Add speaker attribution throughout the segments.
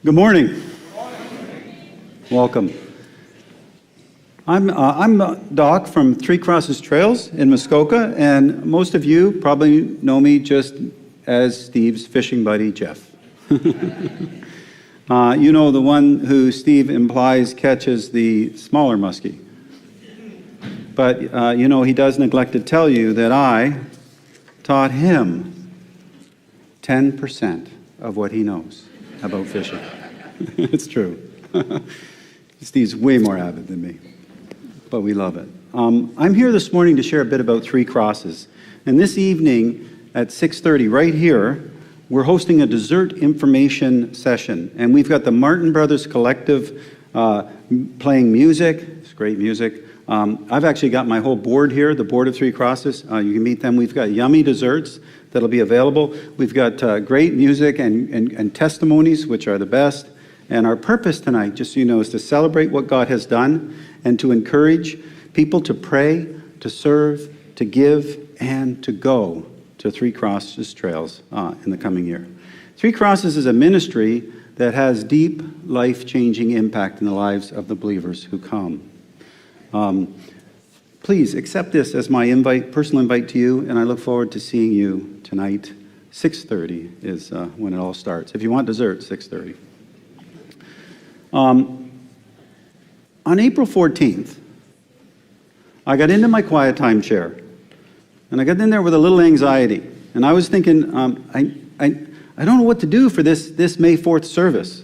Speaker 1: Good morning. Welcome. I'm Doc from Three Crosses Trails in Muskoka, and most of you probably know me just as Steve's fishing buddy, Jeff. You know, the one who Steve implies catches the smaller muskie. But you know, he does neglect to tell you that I taught him 10% of what he knows about fishing. It's true. Steve's way more avid than me, but we love it. I'm here this morning to share a bit about Three Crosses. And this evening at 6:30 right here, we're hosting a dessert information session. And we've got the Martin Brothers Collective playing music. It's great music. I've actually got my whole board here, the board of Three Crosses. You can meet them. We've got yummy desserts that'll be available. We've got great music and testimonies, which are the best. And our purpose tonight, just so you know, is to celebrate what God has done and to encourage people to pray, to serve, to give, and to go to Three Crosses Trails in the coming year. Three Crosses is a ministry that has deep, life-changing impact in the lives of the believers who come. Please accept this as my personal invite to you, and I look forward to seeing you tonight. 6:30 is when it all starts. If you want dessert, 6:30. On April 14th, I got into my quiet time chair, and I got in there with a little anxiety, and I was thinking, I don't know what to do for this May 4th service,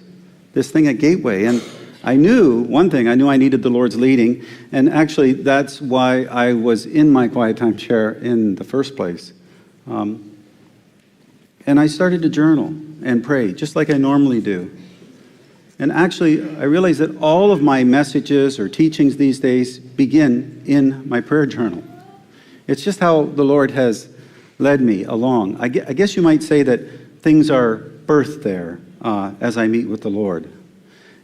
Speaker 1: this thing at Gateway, and I knew one thing. I knew I needed the Lord's leading, and actually that's why I was in my quiet time chair in the first place. And I started to journal and pray, just like I normally do. And actually, I realized that all of my messages or teachings these days begin in my prayer journal. It's just how the Lord has led me along. I guess you might say that things are birthed there as I meet with the Lord.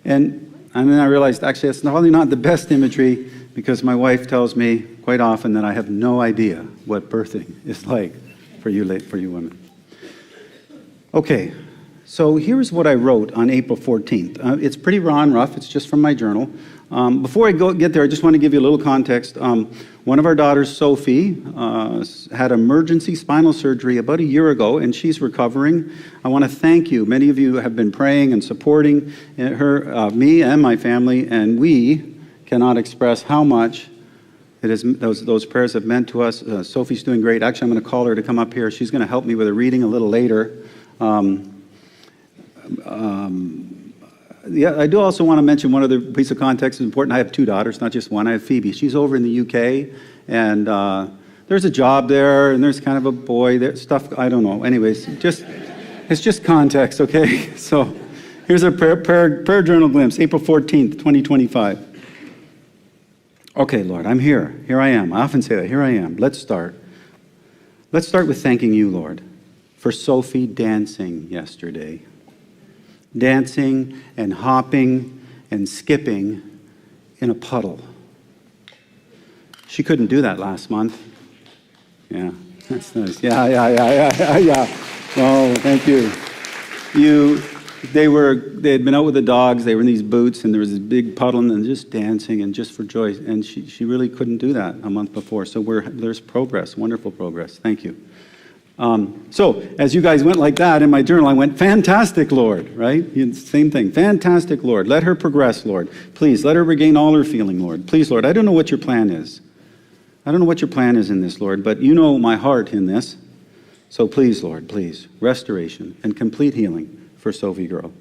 Speaker 1: And then I realized, actually, it's probably not the best imagery, because my wife tells me quite often that I have no idea what birthing is like for you women. Okay, so here's what I wrote on April 14th. It's pretty raw and rough. It's just from my journal. Before I get there, I just want to give you a little context. One of our daughters, Sophie, had emergency spinal surgery about a year ago, and she's recovering. I want to thank you. Many of you have been praying and supporting her, me and my family, and we cannot express how much it is, those prayers have meant to us. Sophie's doing great. Actually, I'm going to call her to come up here. She's going to help me with a reading a little later. Yeah, I do also want to mention one other piece of context is important. I have two daughters, not just one. I have Phoebe. She's over in the UK, and there's a job there, and there's kind of a boy there. Stuff, I don't know. Anyways, it's just context, okay? So here's a prayer journal glimpse, April 14th, 2025. Okay, Lord, I'm here. Here I am. I often say that. Here I am. Let's start. Let's start with thanking you, Lord, for Sophie dancing yesterday. Dancing and hopping and skipping in a puddle. She couldn't do that last month. Yeah, that's nice. Yeah. Oh, thank you. They had been out with the dogs. They were in these boots, and there was this big puddle, and just dancing and just for joy. And she really couldn't do that a month before. So there's progress, wonderful progress. Thank you. So as you guys went like that, in my journal, I went, fantastic, Lord, right? Same thing. Fantastic, Lord. Let her progress, Lord. Please, let her regain all her feeling, Lord. Please, Lord, I don't know what your plan is. I don't know what your plan is in this, Lord, but you know my heart in this. So please, Lord, please, restoration and complete healing for Sophie girl.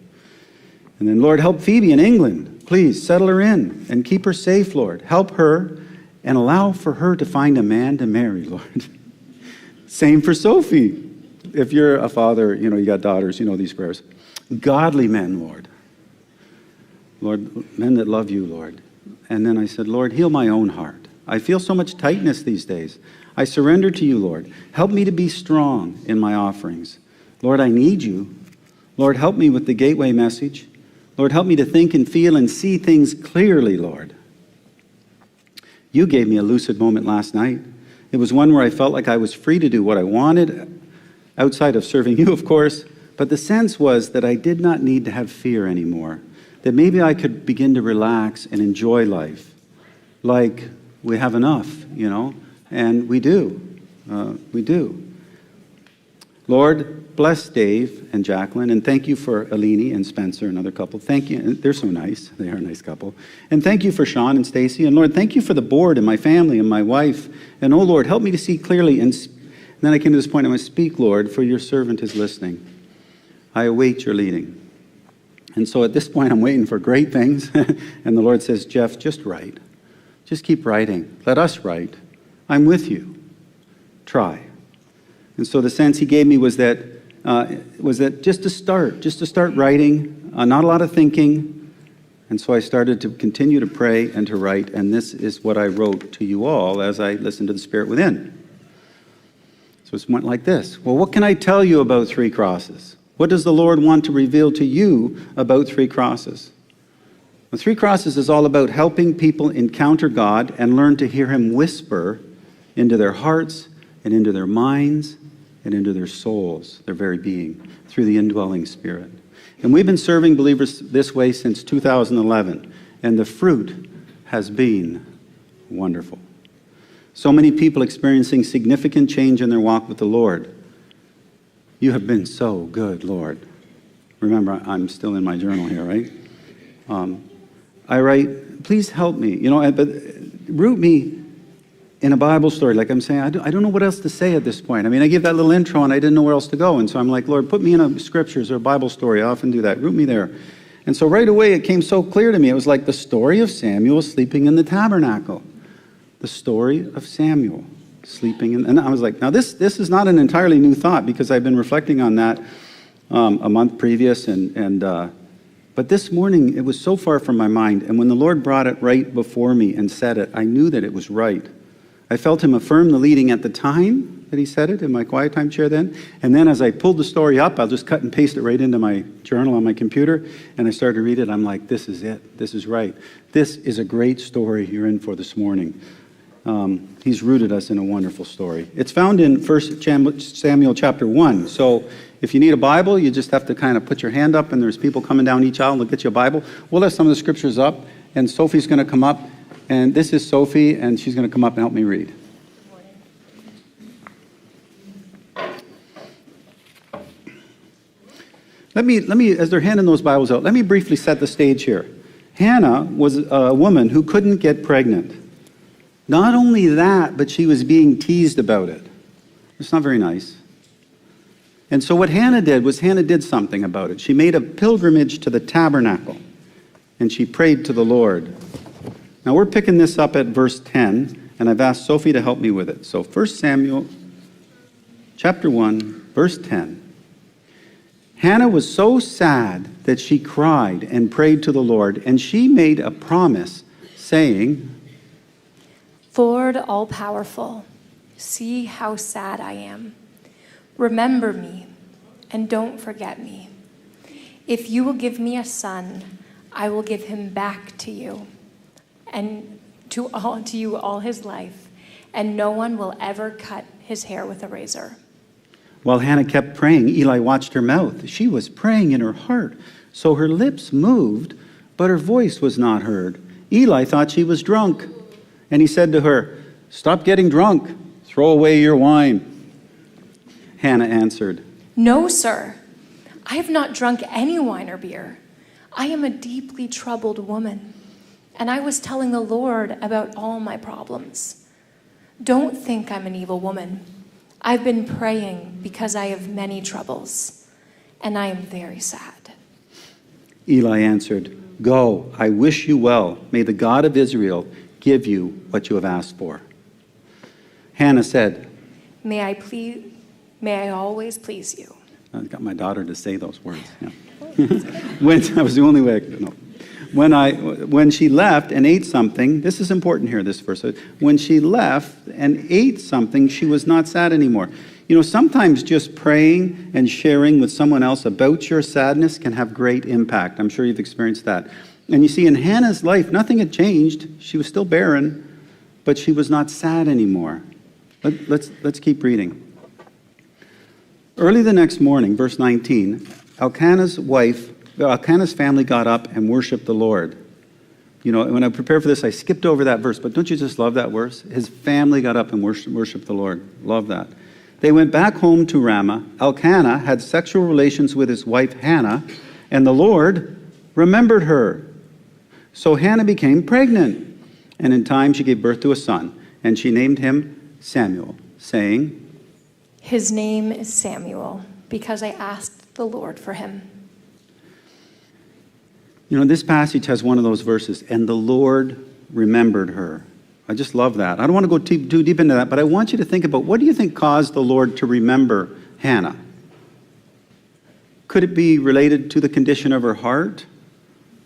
Speaker 1: And then, Lord, help Phoebe in England. Please, settle her in and keep her safe, Lord. Help her and allow for her to find a man to marry, Lord. Same for Sophie. If you're a father, you know, you got daughters, you know these prayers. Godly men, Lord. Lord, men that love you, Lord. And then I said, Lord, heal my own heart. I feel so much tightness these days. I surrender to you, Lord. Help me to be strong in my offerings. Lord, I need you. Lord, help me with the Gateway message. Lord, help me to think and feel and see things clearly, Lord. You gave me a lucid moment last night. It was one where I felt like I was free to do what I wanted, outside of serving you, of course, But the sense was that I did not need to have fear anymore, that maybe I could begin to relax and enjoy life, like we have enough, and we do. We do. Lord, bless Dave and Jacqueline, and thank you for Alini and Spencer, another couple. Thank you. They're so nice. They are a nice couple. And thank you for Sean and Stacy. And Lord, thank you for the board and my family and my wife. And oh, Lord, help me to see clearly. And then I came to this point, I'm going to speak, Lord, for your servant is listening. I await your leading. And so at this point, I'm waiting for great things. And the Lord says, Jeff, just write. Just keep writing. Let us write. I'm with you. Try. And so the sense he gave me was that just to start writing, not a lot of thinking. And so I started to continue to pray and to write. And this is what I wrote to you all as I listened to the Spirit within. So it went like this. Well, what can I tell you about Three Crosses? What does the Lord want to reveal to you about Three Crosses? Well, Three Crosses is all about helping people encounter God and learn to hear him whisper into their hearts and into their minds and into their souls, their very being, through the indwelling Spirit. And we've been serving believers this way since 2011, and the fruit has been wonderful. So many people experiencing significant change in their walk with the Lord. You have been so good, Lord. Remember, I'm still in my journal here, right? I write, please help me, but root me in a Bible story. Like I'm saying, I don't know what else to say at this point. I mean, I gave that little intro and I didn't know where else to go. And so I'm like, Lord, put me in a scriptures or a Bible story. I often do that. Root me there. And so right away, it came so clear to me. It was like the story of Samuel sleeping in the tabernacle. The story of Samuel sleeping in, and I was like, now this is not an entirely new thought because I've been reflecting on that a month previous, but this morning it was so far from my mind, and when the Lord brought it right before me and said it, I knew that it was right. I felt him affirm the leading at the time that he said it in my quiet time chair then, and then as I pulled the story up, I'll just cut and paste it right into my journal on my computer, and I started to read it. I'm like, this is it. This is right. This is a great story you're in for this morning. He's rooted us in a wonderful story. It's found in 1 Samuel chapter 1. So if you need a Bible, you just have to kind of put your hand up, and there's people coming down each aisle and they'll get you a Bible. We'll have some of the scriptures up, and Sophie's going to come up. And this is Sophie, and she's going to come up and help me read. Let me, as they're handing those Bibles out, let me briefly set the stage here. Hannah was a woman who couldn't get pregnant. Not only that, but she was being teased about it. It's not very nice. And so what Hannah did was Hannah did something about it. She made a pilgrimage to the tabernacle, and she prayed to the Lord. Now we're picking this up at verse 10, and I've asked Sophie to help me with it. So 1 Samuel chapter 1, verse 10. Hannah was so sad that she cried and prayed to the Lord, and she made a promise, saying,
Speaker 2: Lord all-powerful, see how sad I am. Remember me and don't forget me. If you will give me a son, I will give him back to you and to you all his life, and no one will ever cut his hair with a razor.
Speaker 1: While Hannah kept praying, Eli watched her mouth. She was praying in her heart, so her lips moved, but her voice was not heard. Eli thought she was drunk. And he said to her, "Stop getting drunk. Throw away your wine." Hannah answered,
Speaker 2: No, sir. I have not drunk any wine or beer. I am a deeply troubled woman, and I was telling the Lord about all my problems. Don't think I'm an evil woman. I've been praying because I have many troubles, and I am very sad.
Speaker 1: Eli answered, "Go, I wish you well. May the God of Israel give you what you have asked for." Hannah said, May I always please you. I got my daughter to say those words. Yeah. That was the only way I could know. When she left and ate something, this is important here, this verse. When she left and ate something, she was not sad anymore. Sometimes just praying and sharing with someone else about your sadness can have great impact. I'm sure you've experienced that. And you see, in Hannah's life, nothing had changed. She was still barren, but she was not sad anymore. Let's keep reading. Early the next morning, verse 19, Elkanah's family got up and worshiped the Lord. You know, when I prepared for this, I skipped over that verse, but don't you just love that verse? His family got up and worshiped the Lord. Love that. They went back home to Ramah. Elkanah had sexual relations with his wife Hannah, and the Lord remembered her. So Hannah became pregnant, and in time she gave birth to a son, and she named him Samuel, saying,
Speaker 2: His name is Samuel, because I asked the Lord for him.
Speaker 1: You know, this passage has one of those verses, and the Lord remembered her. I just love that. I don't want to go too deep into that, but I want you to think about, what do you think caused the Lord to remember Hannah? Could it be related to the condition of her heart?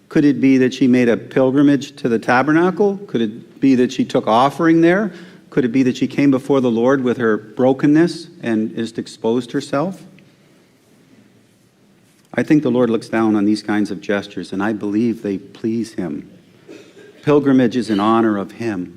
Speaker 1: Could it be that she made a pilgrimage to the tabernacle? Could it be that she took offering there? Could it be that she came before the Lord with her brokenness and just exposed herself? I think the Lord looks down on these kinds of gestures, and I believe they please him. Pilgrimage is in honor of him.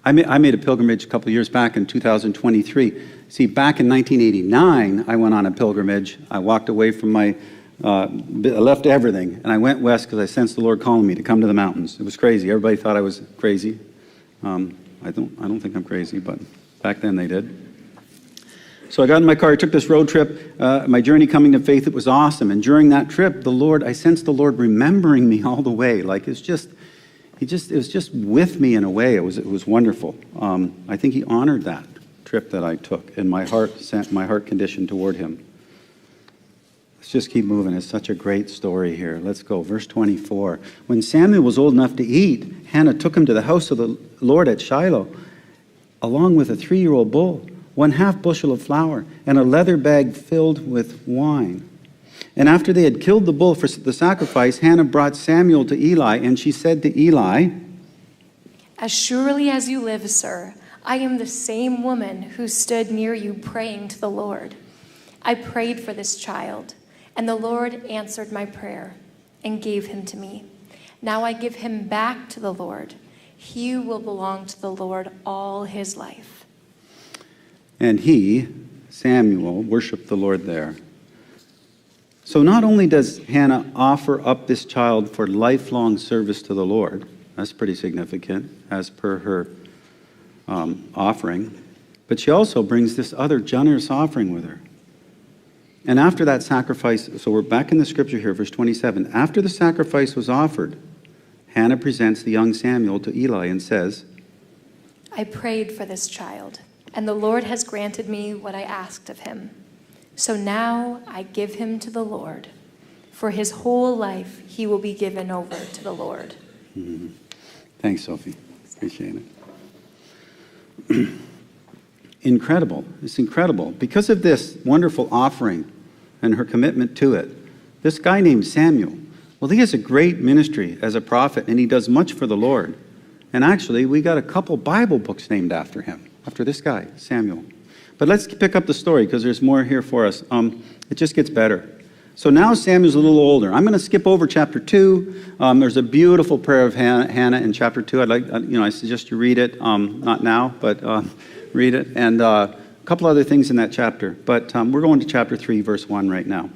Speaker 1: I made a pilgrimage a couple of years back in 2023. See, back in 1989, I went on a pilgrimage. I walked away from I left everything, and I went west because I sensed the Lord calling me to come to the mountains. It was crazy. Everybody thought I was crazy. I don't think I'm crazy, but back then they did. So I got in my car, I took this road trip, my journey coming to faith, it was awesome. And during that trip, I sensed the Lord remembering me all the way. Like it was just with me in a way. It was wonderful. I think he honored that trip that I took and my heart condition toward him. Let's just keep moving. It's such a great story here. Let's go. Verse 24. When Samuel was old enough to eat, Hannah took him to the house of the Lord at Shiloh, along with a 3-year-old bull, 1/2 bushel of flour, and a leather bag filled with wine. And after they had killed the bull for the sacrifice, Hannah brought Samuel to Eli, and she said to Eli,
Speaker 2: As surely as you live, sir, I am the same woman who stood near you praying to the Lord. I prayed for this child, and the Lord answered my prayer and gave him to me. Now I give him back to the Lord. He will belong to the Lord all his life.
Speaker 1: and he, Samuel, worshiped the Lord there. So not only does Hannah offer up this child for lifelong service to the Lord, that's pretty significant as per her offering, but she also brings this other generous offering with her. And after that sacrifice, so we're back in the scripture here, verse 27. After the sacrifice was offered, Hannah presents the young Samuel to Eli and says,
Speaker 2: I prayed for this child, and the Lord has granted me what I asked of him. So now I give him to the Lord. For his whole life he will be given over to the Lord.
Speaker 1: Mm-hmm. Thanks, Sophie. Appreciate it. Incredible. It's incredible. Because of this wonderful offering and her commitment to it, this guy named Samuel, well, he has a great ministry as a prophet, and he does much for the Lord. And actually, we got a couple Bible books named after him, after this guy, Samuel. But let's pick up the story because there's more here for us. It just gets better. So now Samuel's a little older. I'm going to skip over chapter 2. There's a beautiful prayer of Hannah in chapter 2. I suggest you read it. Not now, but read it. And a couple other things in that chapter. But we're going to chapter 3, verse 1 right now.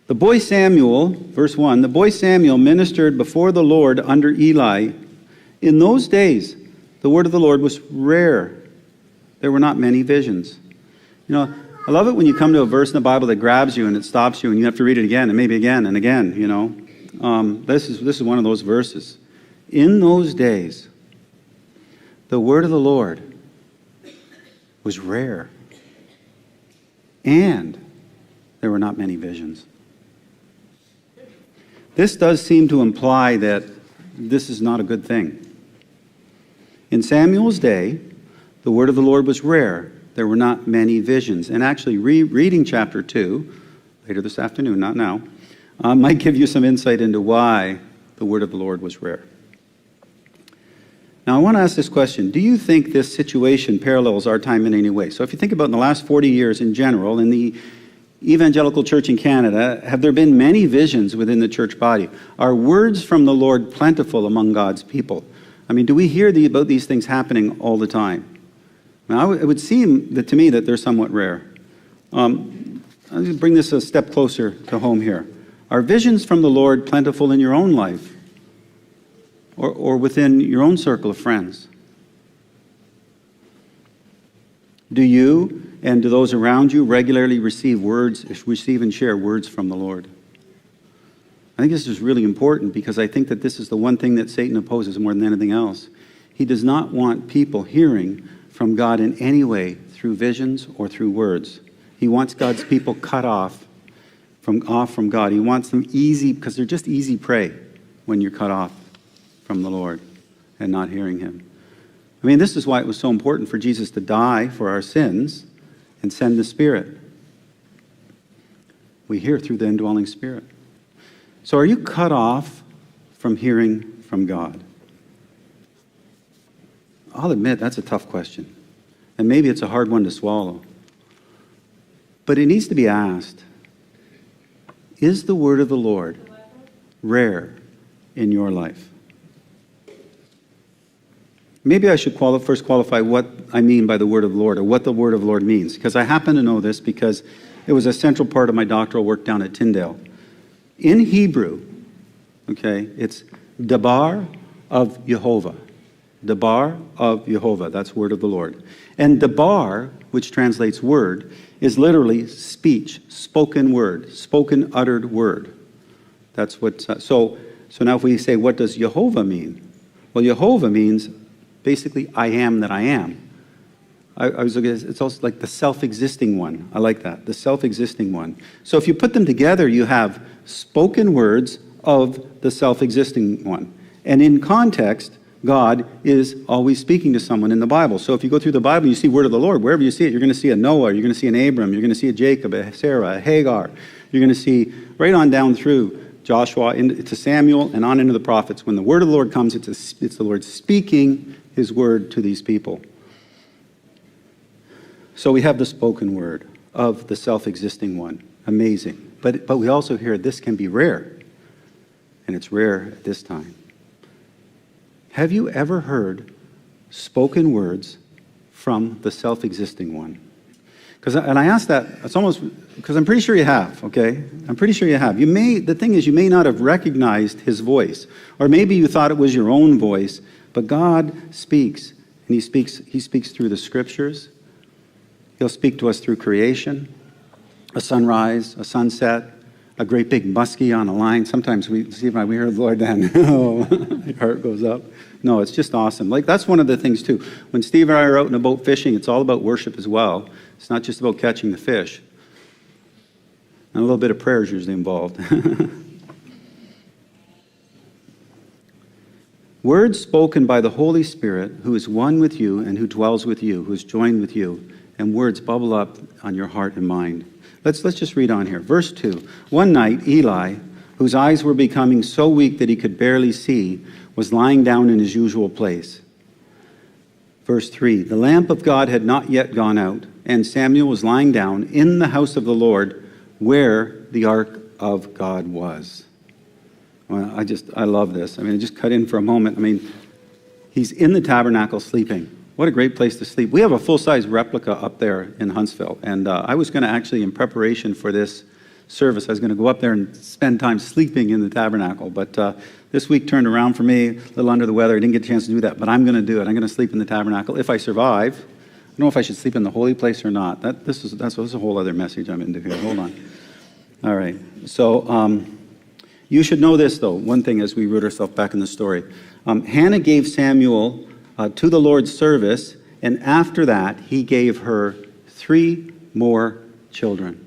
Speaker 1: The boy Samuel, verse 1, the boy Samuel ministered before the Lord under Eli. In those days, the word of the Lord was rare. There were not many visions. You know, I love it when you come to a verse in the Bible that grabs you and it stops you and you have to read it again and maybe again and again, you know. This is one of those verses. In those days, the word of the Lord was rare. And there were not many visions. This does seem to imply that this is not a good thing. In Samuel's day, the word of the Lord was rare. There were not many visions. And actually, reading chapter 2, later this afternoon, not now, might give you some insight into why the word of the Lord was rare. Now, I want to ask this question. Do you think this situation parallels our time in any way? So if you think about in the last 40 years in general, in the evangelical church in Canada, have there been many visions within the church body? Are words from the Lord plentiful among God's people? I mean, do we hear about these things happening all the time? Now, it would seem that to me that they're somewhat rare. I'll just bring this a step closer to home here. Are visions from the Lord plentiful in your own life or within your own circle of friends? Do you and do those around you regularly receive and share words from the Lord? I think this is really important because I think that this is the one thing that Satan opposes more than anything else. He does not want people hearing from God in any way through visions or through words. He wants God's people cut off from God. He wants them easy, because they're just easy prey when you're cut off from the Lord and not hearing him. I mean, this is why it was so important for Jesus to die for our sins and send the Spirit. We hear through the indwelling Spirit. So are you cut off from hearing from God? I'll admit that's a tough question. And maybe it's a hard one to swallow. But it needs to be asked. Is the word of the Lord rare in your life? Maybe I should first qualify what I mean by the word of the Lord, or what the word of the Lord means. Because I happen to know this because it was a central part of my doctoral work down at Tyndale. In Hebrew, okay, it's Dabar of Jehovah. Dabar of Jehovah, that's word of the Lord. And Dabar, which translates word, is literally speech, spoken word, spoken, uttered word. That's what. So now if we say, what does Jehovah mean? Well, Jehovah means basically, I am that I am. I was looking at it, it's also like the self-existing one. I like that, the self-existing one. So if you put them together, you have spoken words of the self-existing one. And in context, God is always speaking to someone in the Bible. So if you go through the Bible, you see word of the Lord. Wherever you see it, you're going to see a Noah, you're going to see an Abram, you're going to see a Jacob, a Sarah, a Hagar. You're going to see right on down through Joshua into Samuel and on into the prophets. When the word of the Lord comes, it's the Lord speaking his word to these people. So we have the spoken word of the self-existing one. Amazing. But we also hear this can be rare. And it's rare at this time. Have you ever heard spoken words from the self-existing one? And I ask that, it's almost, because I'm pretty sure you have, okay? I'm pretty sure you have. The thing is, you may not have recognized his voice, or maybe you thought it was your own voice, but God speaks, and he speaks through the scriptures. He'll speak to us through creation, a sunrise, a sunset, a great big muskie on a line. Sometimes we hear the Lord then. Oh, your heart goes up. No, it's just awesome. Like, that's one of the things, too. When Steve and I are out in a boat fishing, it's all about worship as well. It's not just about catching the fish. And a little bit of prayer is usually involved. Words spoken by the Holy Spirit, who is one with you and who dwells with you, who is joined with you, and words bubble up on your heart and mind. Let's just read on here. Verse 2. One night, Eli, whose eyes were becoming so weak that he could barely see, was lying down in his usual place. Verse 3. The lamp of God had not yet gone out, and Samuel was lying down in the house of the Lord where the ark of God was. Well, I love this. I mean, just cut in for a moment. I mean, he's in the tabernacle sleeping. What a great place to sleep. We have a full-size replica up there in Huntsville, and I was going to actually, in preparation for this service, I was going to go up there and spend time sleeping in the tabernacle, but this week turned around for me, a little under the weather. I didn't get a chance to do that, but I'm going to do it. I'm going to sleep in the tabernacle if I survive. I don't know if I should sleep in the holy place or not. This is a whole other message I'm into here. Hold on. All right. So you should know this, though, one thing as we root ourselves back in the story. Hannah gave Samuel to the Lord's service, and after that, he gave her 3 more children.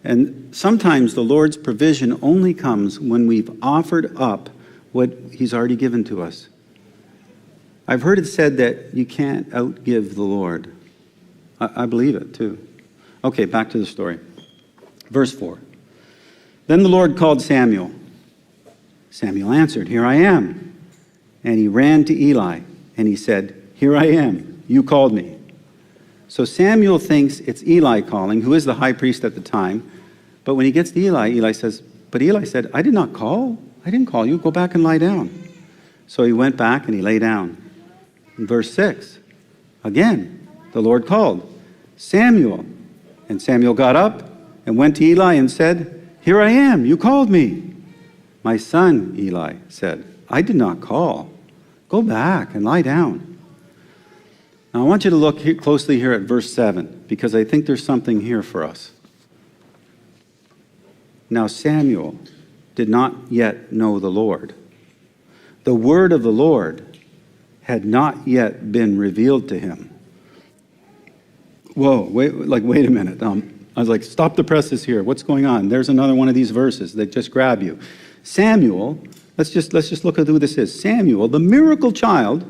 Speaker 1: And sometimes the Lord's provision only comes when we've offered up what he's already given to us. I've heard it said that you can't outgive the Lord. I believe it, too. Okay, back to the story. Verse 4. Then the Lord called Samuel. Samuel answered, "Here I am." And he ran to Eli, and he said, "Here I am. You called me." So Samuel thinks it's Eli calling, who is the high priest at the time. But when he gets to Eli, Eli says, "But Eli said, I did not call. I didn't call you. Go back and lie down." So he went back and he lay down. In verse 6, again, the Lord called, "Samuel." And Samuel got up and went to Eli and said, "Here I am, you called me." "My son," Eli said, "I did not call. Go back and lie down." Now I want you to look closely here at verse 7, because I think there's something here for us. Now Samuel did not yet know the Lord. The word of the Lord had not yet been revealed to him. Whoa, wait a minute. I was like, stop the presses here. What's going on? There's another one of these verses that just grab you. Samuel, let's just look at who this is. Samuel, the miracle child,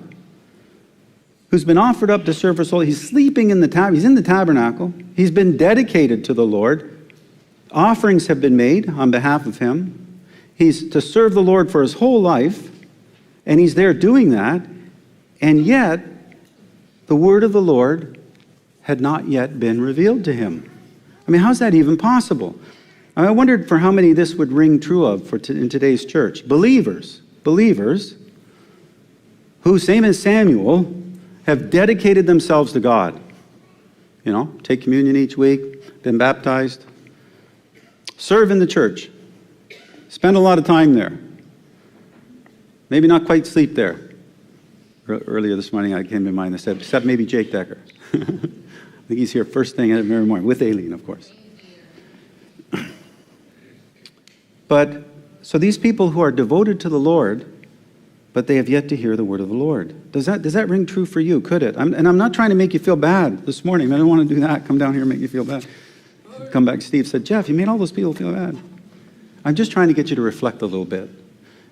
Speaker 1: who's been offered up to serve for soul. He's sleeping in the he's in the tabernacle. He's been dedicated to the Lord. Offerings have been made on behalf of him. He's to serve the Lord for his whole life, and he's there doing that, and yet the word of the Lord had not yet been revealed to him. I mean, how's that even possible? I wondered for how many this would ring true of in today's church. Believers who, same as Samuel, have dedicated themselves to God. You know, take communion each week, been baptized, serve in the church, spend a lot of time there. Maybe not quite sleep there. Earlier this morning I came to mind and said, except maybe Jake Decker. I think he's here first thing every morning, with Aileen, of course. But, so these people who are devoted to the Lord, but they have yet to hear the word of the Lord. Does that ring true for you? Could it? And I'm not trying to make you feel bad this morning. I don't want to do that. Come down here and make you feel bad. Come back, Steve said, "Jeff, you made all those people feel bad." I'm just trying to get you to reflect a little bit.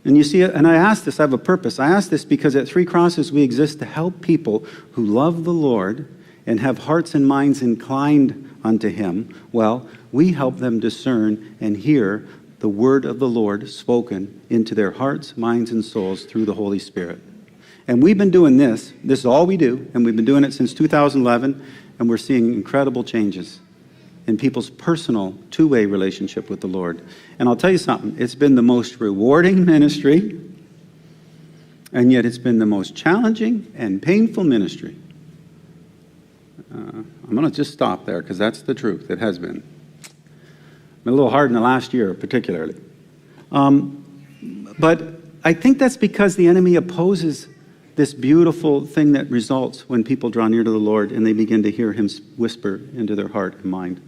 Speaker 1: And you see, and I asked this, I have a purpose. I asked this because at Three Crosses we exist to help people who love the Lord and have hearts and minds inclined unto him. Well, we help them discern and hear the word of the Lord spoken into their hearts, minds, and souls through the Holy Spirit. And we've been doing this. This is all we do, and we've been doing it since 2011, and we're seeing incredible changes in people's personal two-way relationship with the Lord. And I'll tell you something, it's been the most rewarding ministry, and yet it's been the most challenging and painful ministry. I'm going to just stop there, because that's the truth. It has been. A little hard in the last year, particularly. But I think that's because the enemy opposes this beautiful thing that results when people draw near to the Lord and they begin to hear him whisper into their heart and mind.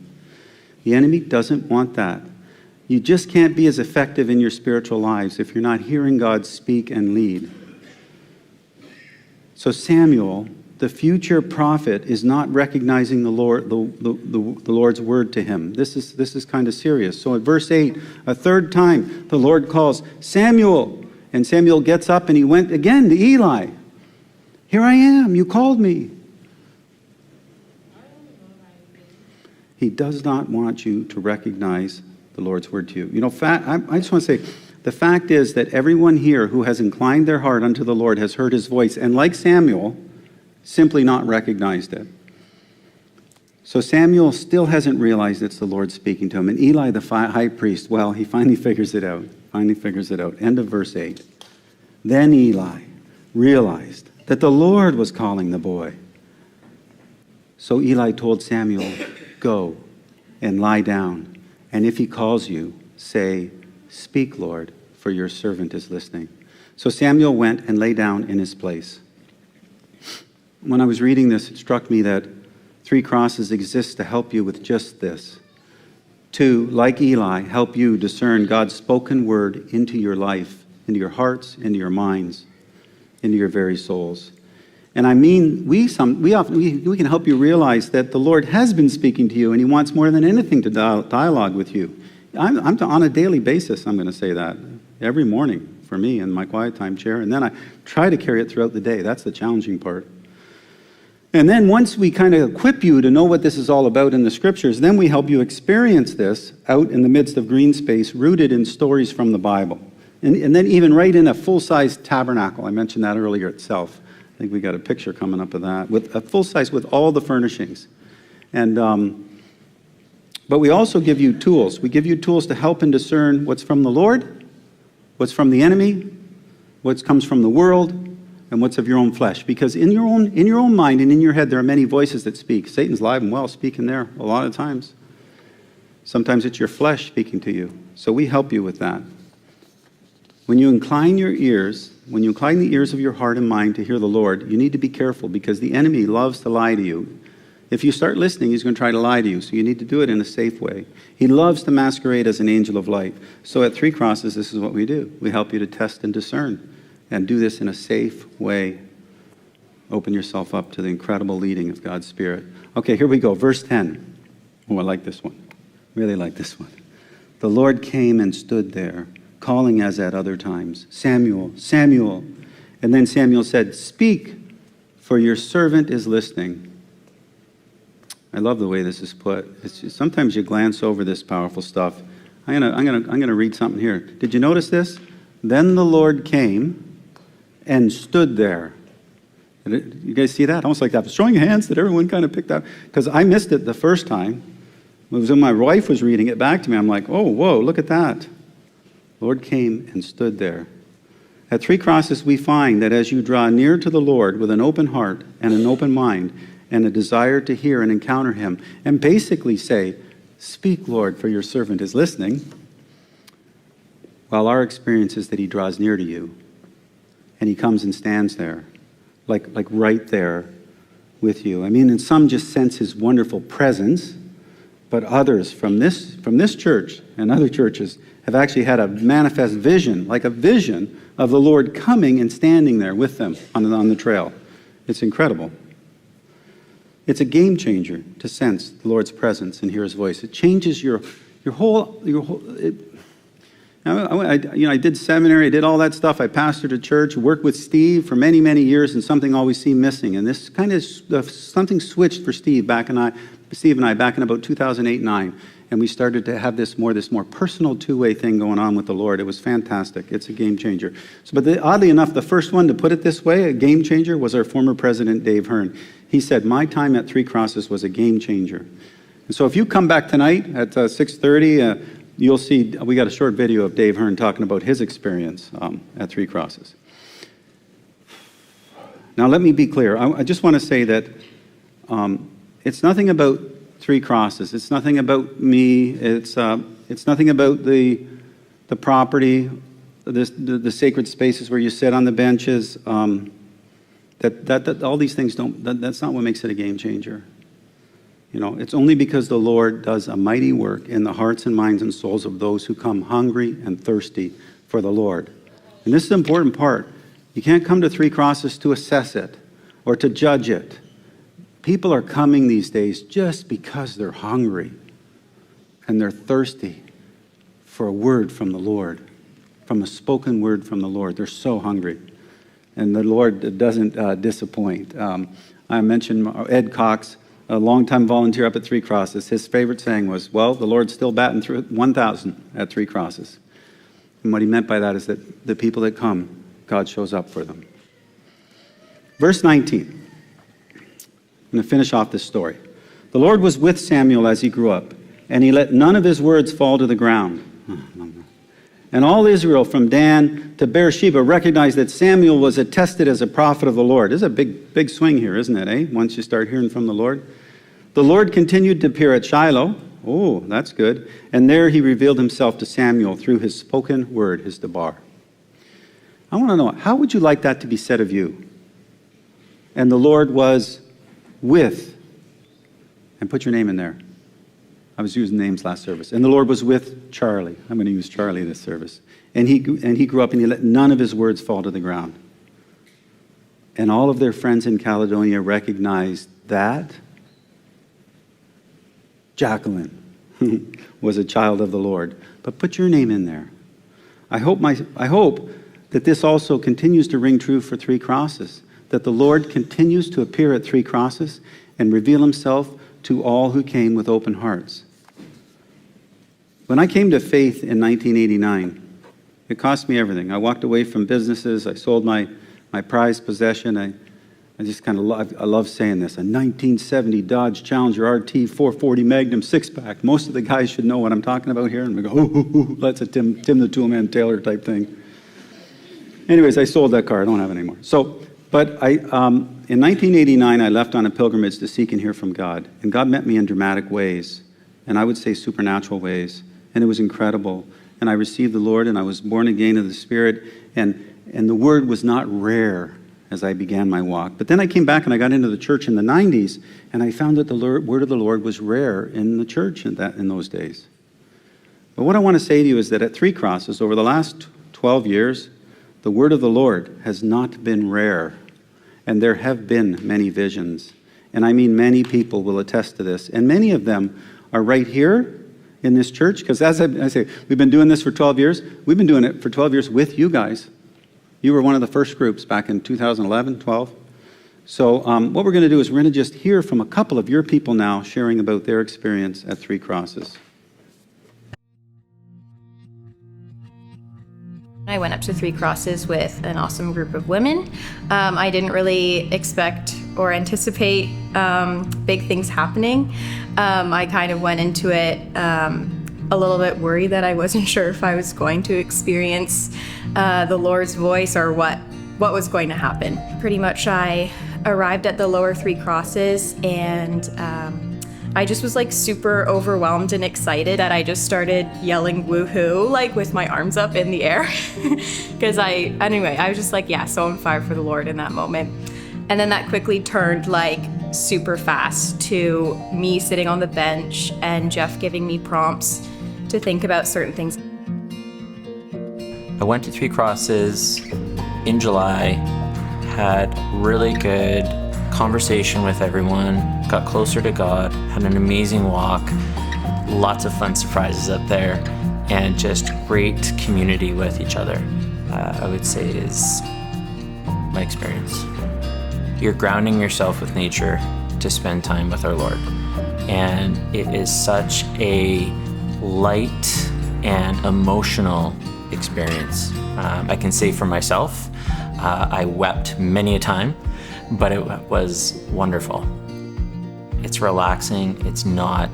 Speaker 1: The enemy doesn't want that. You just can't be as effective in your spiritual lives if you're not hearing God speak and lead. So Samuel, the future prophet, is not recognizing the Lord, the Lord's word to him. This is kind of serious. So at verse 8, a third time, the Lord calls, "Samuel." And Samuel gets up and he went again to Eli. "Here I am, you called me." He does not want you to recognize the Lord's word to you. You know, I just want to say, the fact is that everyone here who has inclined their heart unto the Lord has heard his voice, and like Samuel, simply not recognized it. So Samuel still hasn't realized it's the Lord speaking to him. And Eli, the high priest, well, he finally figures it out. End of verse 8. Then Eli realized that the Lord was calling the boy. So Eli told Samuel, "Go and lie down. And if he calls you, say, 'Speak, Lord, for your servant is listening.'" So Samuel went and lay down in his place. When I was reading this, it struck me that Three Crosses exists to help you with just this. To, like Eli, help you discern God's spoken word into your life, into your hearts, into your minds, into your very souls. And I mean, we can help you realize that the Lord has been speaking to you, and he wants more than anything to dialogue with you. I'm on a daily basis, I'm going to say that, every morning for me in my quiet time chair, and then I try to carry it throughout the day. That's the challenging part. And then once we kind of equip you to know what this is all about in the scriptures, then we help you experience this out in the midst of green space, rooted in stories from the Bible. And then even right in a full-size tabernacle. I mentioned that earlier itself. I think we got a picture coming up of that, with a full-size with all the furnishings. And but we also give you tools. We give you tools to help and discern what's from the Lord, what's from the enemy, what comes from the world, and what's of your own flesh. Because in your own mind and in your head, there are many voices that speak. Satan's alive and well speaking there a lot of times. Sometimes it's your flesh speaking to you. So we help you with that. When you incline the ears of your heart and mind to hear the Lord, you need to be careful because the enemy loves to lie to you. If you start listening, he's going to try to lie to you, so you need to do it in a safe way. He loves to masquerade as an angel of light. So at Three Crosses, this is what we do. We help you to test and discern and do this in a safe way. Open yourself up to the incredible leading of God's Spirit. Okay, here we go. Verse 10. Oh, I like this one. Really like this one. The Lord came and stood there, calling as at other times, Samuel, Samuel. And then Samuel said, speak, for your servant is listening. I love the way this is put. Sometimes you glance over this powerful stuff. I'm gonna read something here. Did you notice this? Then the Lord came and stood there. You guys see that? Almost like that. Showing hands that everyone kind of picked up. Because I missed it the first time. It was when my wife was reading it back to me. I'm like, oh, whoa, look at that. The Lord came and stood there. At Three Crosses, we find that as you draw near to the Lord with an open heart and an open mind and a desire to hear and encounter him, and basically say, speak, Lord, for your servant is listening, while our experience is that he draws near to you and he comes and stands there, like right there with you. I mean, and some just sense his wonderful presence, but others from this church and other churches have actually had a manifest vision, like a vision of the Lord coming and standing there with them on the trail. It's incredible. It's a game changer to sense the Lord's presence and hear his voice. It changes your whole. I did seminary, I did all that stuff. I pastored a church, worked with Steve for many, many years, and something always seemed missing. And this kind of something switched for Steve and I back in about 2008-9. And we started to have this more personal two-way thing going on with the Lord. It was fantastic. It's a game changer. Oddly enough, the first one to put it this way, a game changer, was our former president, Dave Hearn. He said, my time at Three Crosses was a game changer. And so if you come back tonight at 6:30, you'll see we got a short video of Dave Hearn talking about his experience at Three Crosses. Now, let me be clear. I just want to say that it's nothing about Three Crosses. It's nothing about me. It's nothing about the property, the sacred spaces where you sit on the benches. That all these things that's not what makes it a game changer. It's only because the Lord does a mighty work in the hearts and minds and souls of those who come hungry and thirsty for the Lord. And this is the important part. You can't come to Three Crosses to assess it or to judge it. People are coming these days just because they're hungry and they're thirsty for a word from the Lord, from a spoken word from the Lord. They're so hungry. And the Lord doesn't disappoint. I mentioned Ed Cox, a longtime volunteer up at Three Crosses. His favorite saying was, well, the Lord's still batting through 1,000 at Three Crosses. And what he meant by that is that the people that come, God shows up for them. Verse 19. I'm going to finish off this story. The Lord was with Samuel as he grew up, and he let none of his words fall to the ground. And all Israel from Dan to Beersheba recognized that Samuel was attested as a prophet of the Lord. There's a big swing here, isn't it, eh? Once you start hearing from the Lord. The Lord continued to appear at Shiloh. Oh, that's good. And there he revealed himself to Samuel through his spoken word, his debar. I want to know, how would you like that to be said of you? And the Lord was with, and put your name in there. I was using names last service. And the Lord was with Charlie. I'm going to use Charlie this service. And he grew up and he let none of his words fall to the ground. And all of their friends in Caledonia recognized that Jacqueline was a child of the Lord. But put your name in there. I hope that this also continues to ring true for Three Crosses, that the Lord continues to appear at Three Crosses and reveal himself to all who came with open hearts. When I came to faith in 1989, it cost me everything. I walked away from businesses. I sold my prized possession. I just kind of I love saying this. A 1970 Dodge Challenger RT 440 Magnum six-pack. Most of the guys should know what I'm talking about here. And we go, ooh, that's a Tim the Toolman Taylor type thing. Anyways, I sold that car. I don't have it anymore. So But in 1989, I left on a pilgrimage to seek and hear from God. And God met me in dramatic ways, and I would say supernatural ways. And it was incredible. And I received the Lord, and I was born again of the Spirit. And the Word was not rare as I began my walk. But then I came back and I got into the church in the 90s, and I found that the Word of the Lord was rare in the church in those days. But what I want to say to you is that at Three Crosses, over the last 12 years, the Word of the Lord has not been rare. And there have been many visions. And I mean many people will attest to this. And many of them are right here in this church. Because as I say, we've been doing this for 12 years. We've been doing it for 12 years with you guys. You were one of the first groups back in 2011, 12. So what we're going to do is we're going to just hear from a couple of your people now sharing about their experience at Three Crosses.
Speaker 3: I went up to Three Crosses with an awesome group of women. I didn't really expect or anticipate big things happening. I kind of went into it a little bit worried that I wasn't sure if I was going to experience the Lord's voice or what was going to happen. Pretty much I arrived at the lower Three Crosses, and I just was like super overwhelmed and excited that I just started yelling woohoo, like with my arms up in the air. Because I was just like, yeah, so on fire for the Lord in that moment. And then that quickly turned like super fast to me sitting on the bench and Jeff giving me prompts to think about certain things.
Speaker 4: I went to Three Crosses in July, had really good conversation with everyone, got closer to God, had an amazing walk, lots of fun surprises up there, and just great community with each other, I would say is my experience. You're grounding yourself with nature to spend time with our Lord. And it is such a light and emotional experience. I can say for myself, I wept many a time, but it was wonderful. It's relaxing. It's not,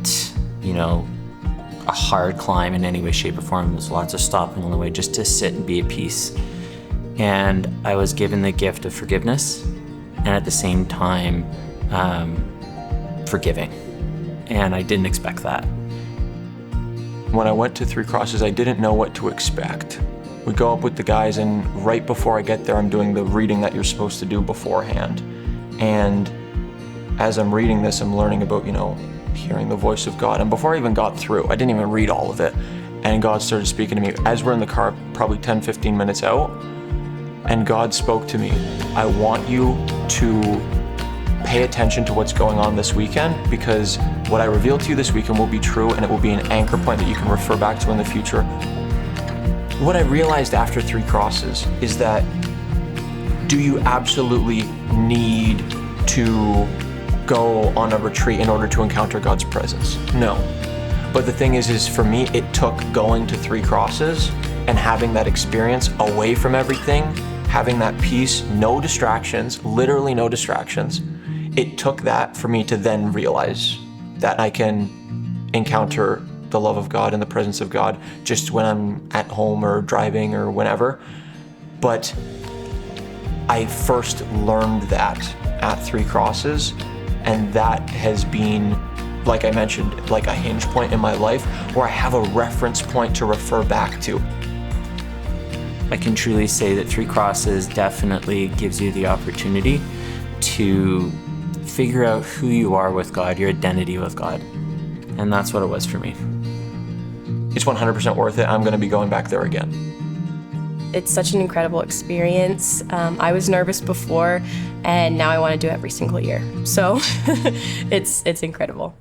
Speaker 4: a hard climb in any way, shape, or form. There's lots of stopping on the way just to sit and be at peace. And I was given the gift of forgiveness and at the same time, forgiving. And I didn't expect that.
Speaker 5: When I went to Three Crosses, I didn't know what to expect. We go up with the guys, and right before I get there, I'm doing the reading that you're supposed to do beforehand. And as I'm reading this, I'm learning about, hearing the voice of God. And before I even got through, I didn't even read all of it. And God started speaking to me as we're in the car, probably 10, 15 minutes out. And God spoke to me. I want you to pay attention to what's going on this weekend, because what I reveal to you this weekend will be true, and it will be an anchor point that you can refer back to in the future. What I realized after Three Crosses is that, do you absolutely need to go on a retreat in order to encounter God's presence? No. But the thing is for me, it took going to Three Crosses and having that experience away from everything, having that peace, no distractions, literally no distractions. It took that for me to then realize that I can encounter the love of God and the presence of God just when I'm at home or driving or whenever. But I first learned that at Three Crosses, and that has been, like I mentioned, like a hinge point in my life where I have a reference point to refer back to.
Speaker 4: I can truly say that Three Crosses definitely gives you the opportunity to figure out who you are with God, your identity with God. And that's what it was for me.
Speaker 5: It's 100% worth it. I'm going to be going back there again.
Speaker 3: It's such an incredible experience. I was nervous before, and now I want to do it every single year. So it's incredible.